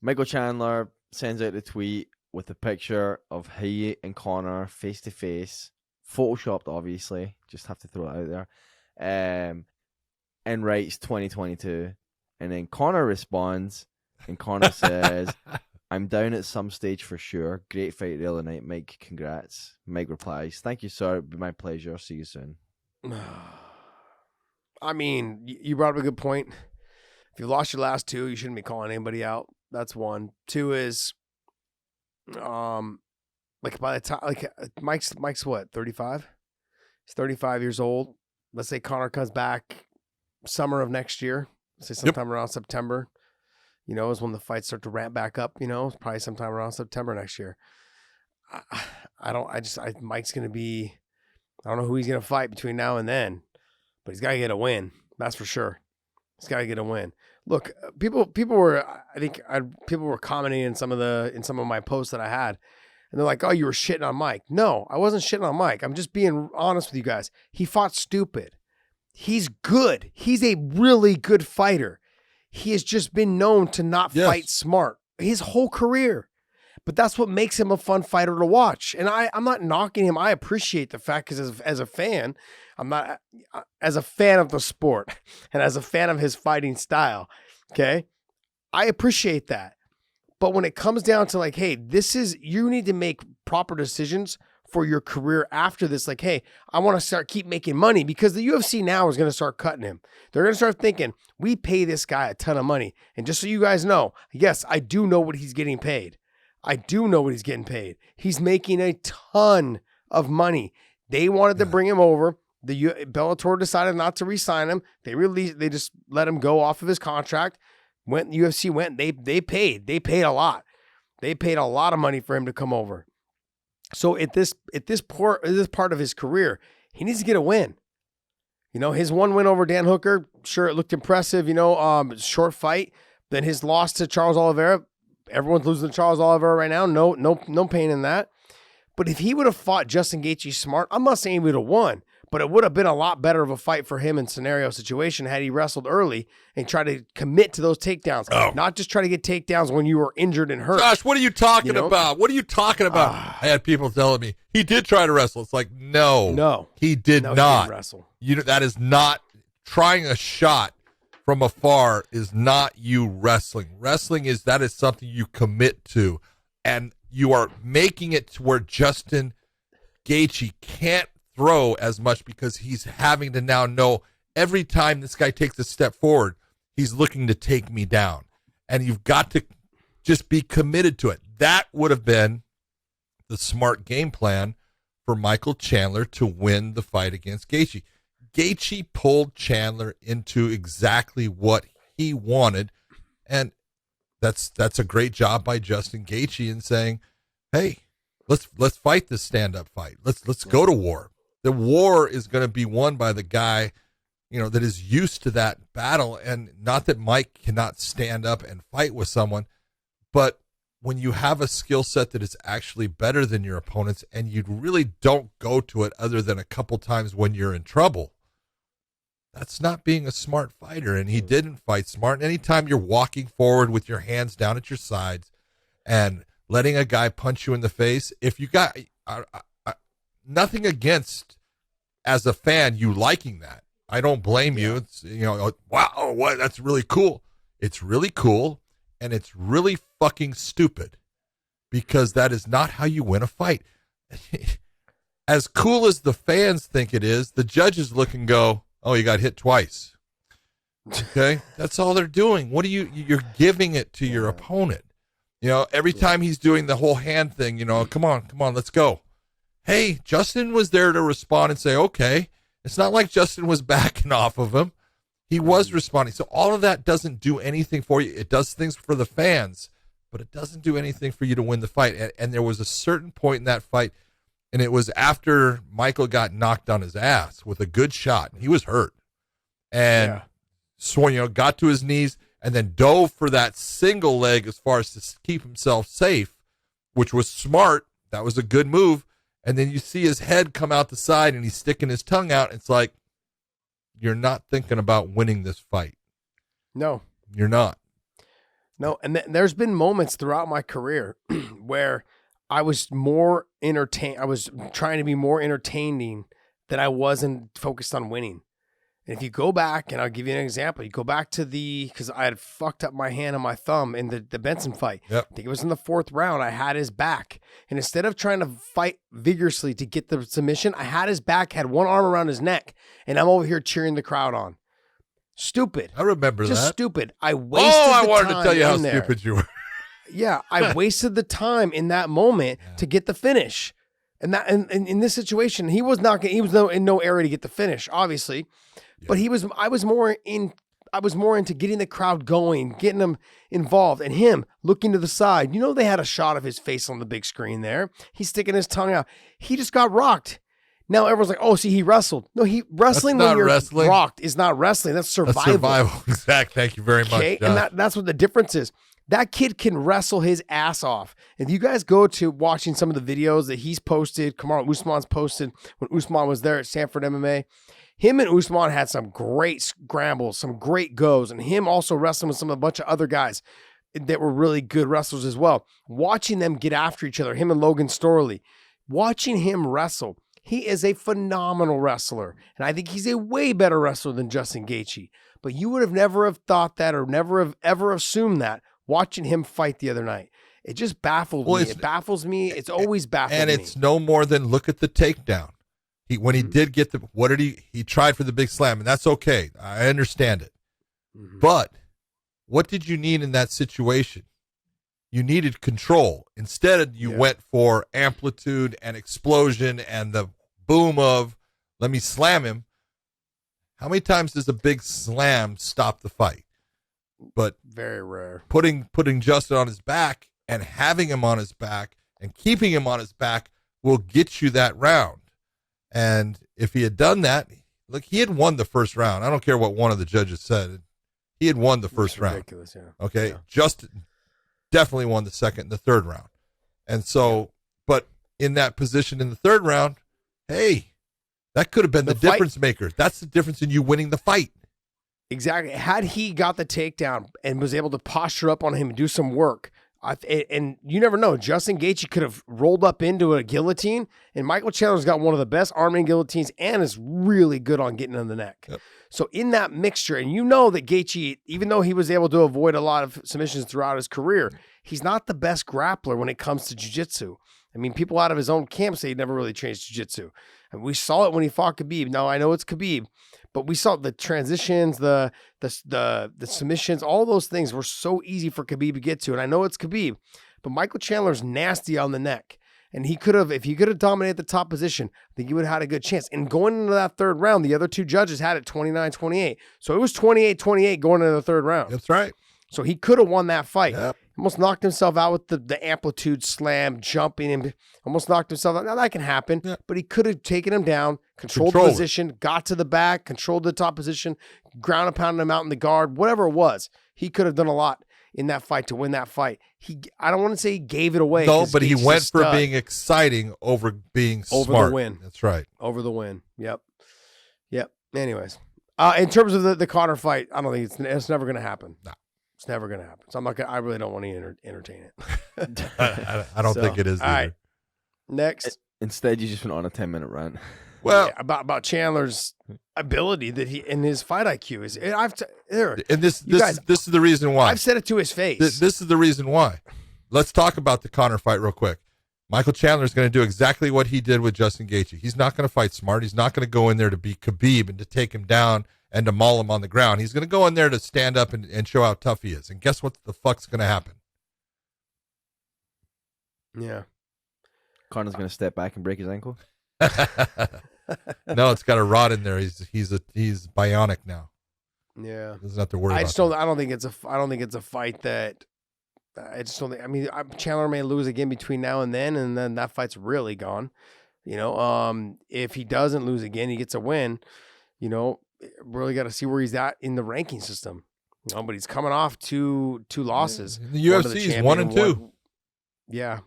Michael Chandler sends out a tweet with a picture of he and Conor face to face, photoshopped, obviously. Just have to throw it out there. And writes 2022. And then Conor responds, and Conor says, I'm down at some stage for sure. Great fight the other night, Mike. Congrats. Mike replies, thank you, sir. It'll be my pleasure. See you soon. I mean, you brought up a good point. If you lost your last two, you shouldn't be calling anybody out. That's one. Two is, like by the time, like Mike's what, 35? He's 35 years old. Let's say Conor comes back summer of next year. Let's say sometime around September. Is when the fights start to ramp back up. Probably sometime around September next year. Mike's gonna be. I don't know who he's gonna fight between now and then, but he's got to get a win. That's for sure. He's got to get a win. Look, people were commenting in some of my posts that I had, and they're like, "Oh, you were shitting on Mike." No, I wasn't shitting on Mike. I'm just being honest with you guys. He fought stupid. He's good. He's a really good fighter. He has just been known to not fight smart his whole career. But that's what makes him a fun fighter to watch. And I'm not knocking him. I appreciate the fact because as a fan, as a fan of the sport and as a fan of his fighting style, okay, I appreciate that. But when it comes down to like, hey, you need to make proper decisions for your career after this. Like, hey, I want to keep making money because the UFC now is going to start cutting him. They're going to start thinking, we pay this guy a ton of money. And just so you guys know, yes, I do know what he's getting paid. I do know what he's getting paid. He's making a ton of money. They wanted to bring him over. Bellator decided not to re-sign him. They just let him go off of his contract. UFC went. They paid. They paid a lot. They paid a lot of money for him to come over. So at this part of his career, he needs to get a win. His one win over Dan Hooker, sure, it looked impressive. Short fight. Then his loss to Charles Oliveira. Everyone's losing to Charles Oliveira right now. No pain in that. But if he would have fought Justin Gaethje smart, I'm not saying he would have won, but it would have been a lot better of a fight for him in scenario situation had he wrestled early and tried to commit to those takedowns, not just try to get takedowns when you were injured and hurt. Josh, what are you talking about? What are you talking about? I had people telling me he did try to wrestle. It's like, no, he did not. He didn't wrestle. That is not trying a shot from afar is not you wrestling. Wrestling is something you commit to, and you are making it to where Justin Gaethje can't throw as much because he's having to now know every time this guy takes a step forward, he's looking to take me down, and you've got to just be committed to it. That would have been the smart game plan for Michael Chandler to win the fight against Gaethje. Gaethje pulled Chandler into exactly what he wanted, and that's a great job by Justin Gaethje in saying, "Hey, let's fight this stand-up fight. Let's go to war. The war is going to be won by the guy, that is used to that battle, and not that Mike cannot stand up and fight with someone, but when you have a skill set that is actually better than your opponent's, and you really don't go to it other than a couple times when you're in trouble." That's not being a smart fighter, and he didn't fight smart. And anytime you're walking forward with your hands down at your sides and letting a guy punch you in the face, if you got nothing against, as a fan, you liking that. I don't blame you. It's, wow, what? That's really cool. It's really cool, and it's really fucking stupid because that is not how you win a fight. As cool as the fans think it is, the judges look and go, "Oh, you got hit twice." Okay, that's all they're doing. What are you're giving it to your opponent? Every time he's doing the whole hand thing, come on, let's go. Hey, Justin was there to respond and say, okay. It's not like Justin was backing off of him. He was responding. So all of that doesn't do anything for you. It does things for the fans, but it doesn't do anything for you to win the fight. And there was a certain point in that fight, and it was after Michael got knocked on his ass with a good shot. He was hurt. And got to his knees and then dove for that single leg as far as to keep himself safe, which was smart. That was a good move. And then you see his head come out the side and he's sticking his tongue out. It's like, you're not thinking about winning this fight. No. You're not. No, and there's been moments throughout my career where I was more entertained. I was trying to be more entertaining than I wasn't focused on winning. And if you go back, and I'll give you an example, you go back to because I had fucked up my hand and my thumb in the Benson fight. Yep. I think it was in the 4th round. I had his back. And instead of trying to fight vigorously to get the submission, I had his back, had one arm around his neck, and I'm over here cheering the crowd on. Stupid. I remember Just that. stupid. I wasted the I time wanted to tell you how in there. stupid you were. Yeah, I wasted the time in that moment to get the finish. And that, and in this situation, he was not. He was in no area to get the finish, obviously. Yeah. But I was more into getting the crowd going, getting them involved, and him looking to the side. You know, they had a shot of his face on the big screen there. He's sticking his tongue out. He just got rocked. Now everyone's like, "Oh, see, he wrestled." No, wrestling when you're rocked is not wrestling. That's survival. That's survival. Exactly. Thank you very much. Okay, and that's what the difference is. That kid can wrestle his ass off. If you guys go to watching some of the videos that he's posted, Kamaru Usman's posted when Usman was there at Stanford MMA, him and Usman had some great scrambles, some great goes, and him also wrestling with a bunch of other guys that were really good wrestlers as well. Watching them get after each other, him and Logan Storley, watching him wrestle, he is a phenomenal wrestler, and I think he's a way better wrestler than Justin Gaethje. But you would have never have thought that, or never have ever assumed that watching him fight the other night. It just baffled me. It baffles me. It's always baffled me. And it's no more than look at the takedown. When he did get he tried for the big slam, and that's okay. I understand it. Mm-hmm. But what did you need in that situation? You needed control. Instead, you went for amplitude and explosion and the boom of, let me slam him. How many times does a big slam stop the fight? But very rare. Putting Justin on his back and having him on his back and keeping him on his back will get you that round. And if he had done that, look, he had won the first round. I don't care what one of the judges said. He had won the first round. Ridiculous, yeah. Okay. Yeah. Justin definitely won the second and the third round. And so, but in that position in the third round, hey, that could have been the difference maker. That's the difference in you winning the fight. Exactly. Had he got the takedown and was able to posture up on him and do some work, and you never know, Justin Gaethje could have rolled up into a guillotine, and Michael Chandler's got one of the best arming guillotines and is really good on getting in the neck. Yep. So in that mixture, and you know that Gaethje, even though he was able to avoid a lot of submissions throughout his career, he's not the best grappler when it comes to jiu-jitsu. I mean, people out of his own camp say he never really trained jiu-jitsu. And we saw it when he fought Khabib. Now, I know it's Khabib, but we saw the transitions, the submissions, all those things were so easy for Khabib to get to. And I know it's Khabib, but Michael Chandler's nasty on the neck. And he could have, if he could have dominated the top position, I think he would have had a good chance. And going into that third round, the other two judges had it 29-28. So it was 28-28 going into the third round. That's right. So he could have won that fight. Yep. Almost knocked himself out with the amplitude slam, jumping him. Almost knocked himself out. Now that can happen, but he could have taken him down, controlled the position, got to the back, controlled the top position, ground and pounded him out in the guard, whatever it was. He could have done a lot in that fight to win that fight. I don't want to say he gave it away. No, but he went for being exciting over being over smart. The win. That's right. Over the win. Yep. Anyways, in terms of the Conor fight, I don't think it's never going to happen. No. It's never going to happen. So I really don't want to entertain it. I don't think it is either. All right. Next. Instead, you just went on a 10-minute rant. Well, about Chandler's ability that he in his fight IQ is. This is the reason why. I've said it to his face. This is the reason why. Let's talk about the Conor fight real quick. Michael Chandler is going to do exactly what he did with Justin Gaethje. He's not going to fight smart. He's not going to go in there to be Khabib and to take him down and to maul him on the ground. He's going to go in there to stand up and show how tough he is. And guess what the fuck's going to happen? Yeah. Conor's going to step back and break his ankle. No, it's got a rod in there. He's bionic now. Yeah. Doesn't have to worry about that. I don't think it's a fight that I just don't think. I mean, Chandler may lose again between now and then that fight's really gone. You know, if he doesn't lose again, he gets a win. You know, really got to see where he's at in the ranking system. You know, but he's coming off two losses. The UFC is 1-2. Yeah,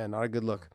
not a good look.